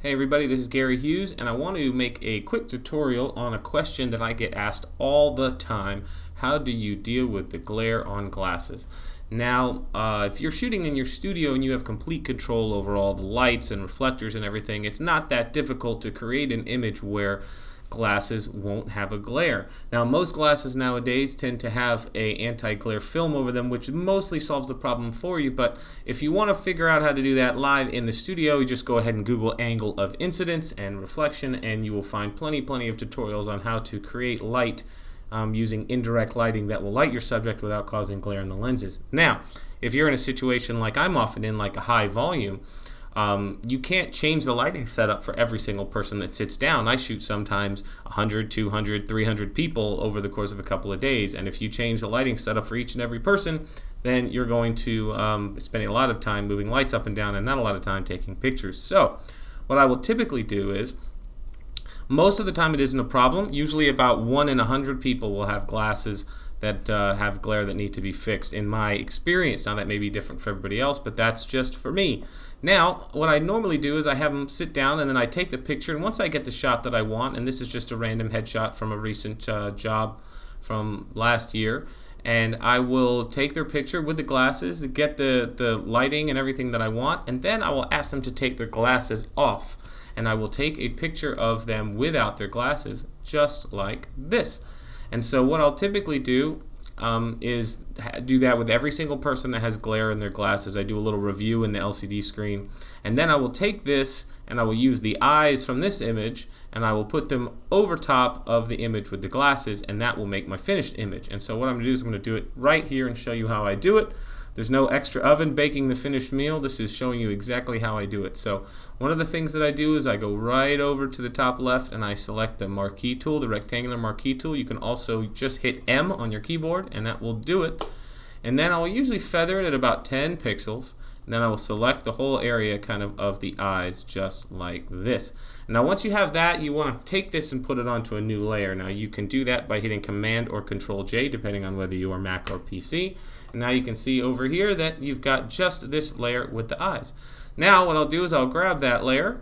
Hey everybody, this is Gary Hughes, and I want to make a quick tutorial on a question that I get asked all the time. How do you deal with the glare on glasses? Now, if you're shooting in your studio and you have complete control over all the lights and reflectors and everything, it's not that difficult to create an image where glasses won't have a glare. Now, most glasses nowadays tend to have a anti-glare film over them, which mostly solves the problem for you. But if you want to figure out how to do that live in the studio, you just go ahead and Google angle of incidence and reflection, and you will find plenty of tutorials on how to create light using indirect lighting that will light your subject without causing glare in the lenses. Now, if you're in a situation like I'm often in, like a high volume, you can't change the lighting setup for every single person that sits down. I shoot sometimes 100, 200, 300 people over the course of a couple of days, and if you change the lighting setup for each and every person, then you're going to spend a lot of time moving lights up and down and not a lot of time taking pictures. So what I will typically do is, most of the time it isn't a problem. Usually about 1 in 100 people will have glasses that have glare that need to be fixed, in my experience. Now that may be different for everybody else, but that's just for me. Now, what I normally do is I have them sit down and then I take the picture, and once I get the shot that I want, and this is just a random headshot from a recent job from last year, and I will take their picture with the glasses, get the lighting and everything that I want, and then I will ask them to take their glasses off, and I will take a picture of them without their glasses, just like this. And so what I'll typically do is do that with every single person that has glare in their glasses. I do a little review in the LCD screen, and then I will take this and I will use the eyes from this image and I will put them over top of the image with the glasses, and that will make my finished image. And so what I'm going to do is I'm going to do it right here and show you how I do it. There's no extra oven baking the finished meal. This is showing you exactly how I do it. So one of the things that I do is I go right over to the top left and I select the marquee tool, the rectangular marquee tool. You can also just hit M on your keyboard and that will do it. And then I will usually feather it at about 10 pixels. And then I will select the whole area kind of the eyes, just like this. Now once you have that, you want to take this and put it onto a new layer. Now you can do that by hitting Command or Control J, depending on whether you are Mac or PC. And now you can see over here that you've got just this layer with the eyes. Now what I'll do is I'll grab that layer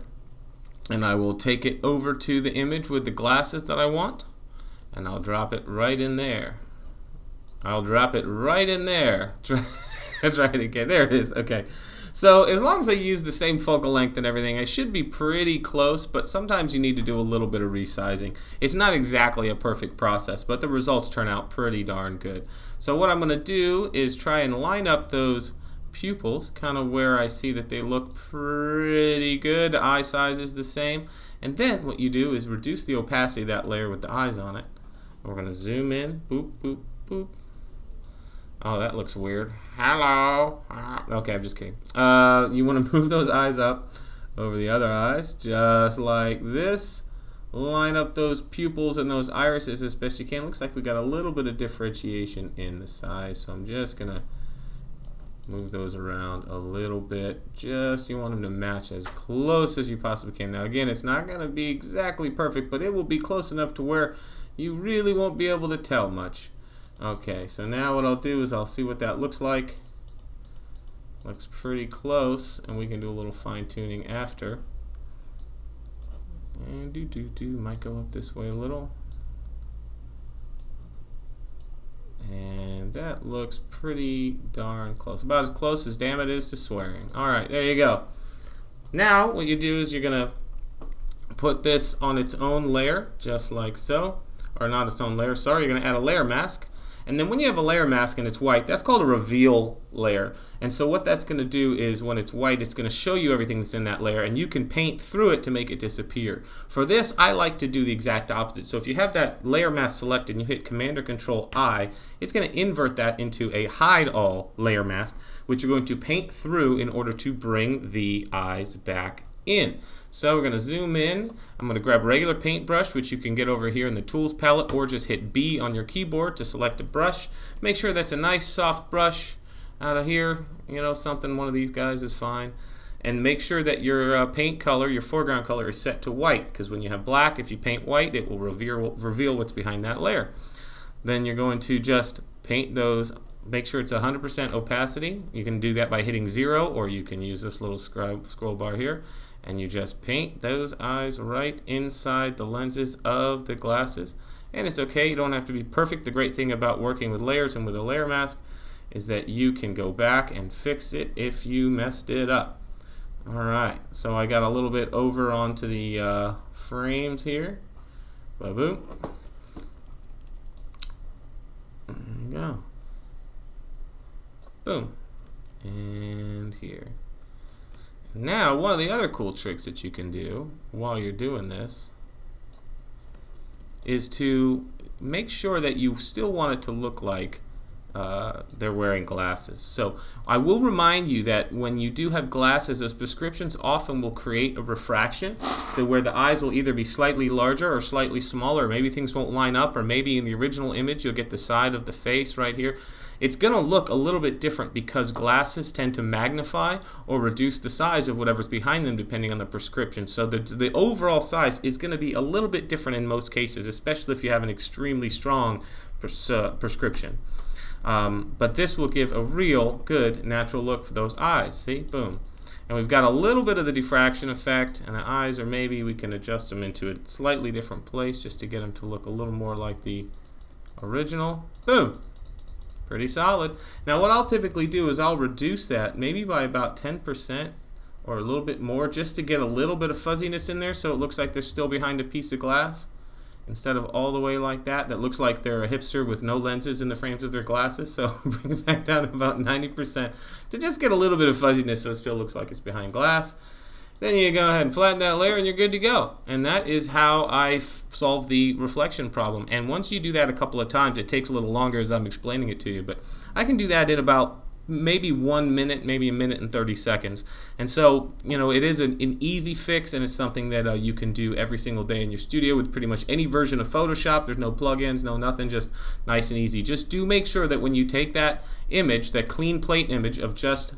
and I will take it over to the image with the glasses that I want, and I'll drop it right in there. I'll drop it right in there. Try it again. There it is. Okay. So as long as I use the same focal length and everything, I should be pretty close, but sometimes you need to do a little bit of resizing. It's not exactly a perfect process, but the results turn out pretty darn good. So what I'm going to do is try and line up those pupils kind of where I see that they look pretty good. The eye size is the same. And then what you do is reduce the opacity of that layer with the eyes on it. We're going to zoom in. Boop, boop, boop. Oh, that looks weird. Hello. Okay, I'm just kidding. You want to move those eyes up over the other eyes, just like this. Line up those pupils and those irises as best you can. Looks like we got a little bit of differentiation in the size, so I'm just going to move those around a little bit. You want them to match as close as you possibly can. Now, again, it's not going to be exactly perfect, but it will be close enough to where you really won't be able to tell much. Okay, so now what I'll do is I'll see what that looks like. Looks pretty close, and we can do a little fine-tuning after. And might go up this way a little. And that looks pretty darn close. About as close as damn it is to swearing. Alright, there you go. Now what you do is you're going to put this on its own layer, just like so. Or not its own layer, sorry. You're going to add a layer mask. And then when you have a layer mask and it's white, that's called a reveal layer. And so what that's going to do is when it's white, it's going to show you everything that's in that layer, and you can paint through it to make it disappear. For this, I like to do the exact opposite. So if you have that layer mask selected and you hit Command or Control I, it's going to invert that into a hide all layer mask, which you're going to paint through in order to bring the eyes back in. So we're going to zoom in. I'm going to grab a regular paintbrush, which you can get over here in the tools palette, or just hit B on your keyboard to select a brush. Make sure that's a nice soft brush out of here. You know, one of these guys is fine. And make sure that your paint color, your foreground color, is set to white, because when you have black, if you paint white, it will reveal what's behind that layer. Then you're going to just paint those make sure it's 100% opacity. You can do that by hitting 0, or you can use this little scroll bar here, and you just paint those eyes right inside the lenses of the glasses. And it's okay, you don't have to be perfect. The great thing about working with layers and with a layer mask is that you can go back and fix it if you messed it up. Alright, so I got a little bit over onto the frames here. Ba-boom. There you go. Boom. And here. Now, one of the other cool tricks that you can do while you're doing this is to make sure that you still want it to look like they're wearing glasses. So I will remind you that when you do have glasses, those prescriptions often will create a refraction where the eyes will either be slightly larger or slightly smaller, or maybe things won't line up, or maybe in the original image you'll get the side of the face right here. It's going to look a little bit different because glasses tend to magnify or reduce the size of whatever's behind them depending on the prescription. So the overall size is going to be a little bit different in most cases, especially if you have an extremely strong prescription. But this will give a real good natural look for those eyes. See? Boom. And we've got a little bit of the diffraction effect, and the eyes, or maybe we can adjust them into a slightly different place just to get them to look a little more like the original. Boom. Pretty solid. Now what I'll typically do is I'll reduce that maybe by about 10% or a little bit more, just to get a little bit of fuzziness in there so it looks like they're still behind a piece of glass, instead of all the way like that. That looks like they're a hipster with no lenses in the frames of their glasses. So bring it back down to about 90% to just get a little bit of fuzziness so it still looks like it's behind glass. Then you go ahead and flatten that layer and you're good to go. And that is how I solve the reflection problem. And once you do that a couple of times, it takes a little longer as I'm explaining it to you, but I can do that in about maybe 1 minute, maybe 1 minute and 30 seconds. And so, it is an easy fix, and it's something that you can do every single day in your studio with pretty much any version of Photoshop. There's no plugins, no nothing, just nice and easy. Just do make sure that when you take that image, that clean plate image of just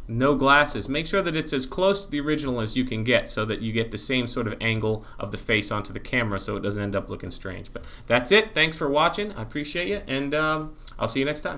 no glasses, make sure that it's as close to the original as you can get so that you get the same sort of angle of the face onto the camera so it doesn't end up looking strange. But that's it. Thanks for watching. I appreciate you, and I'll see you next time.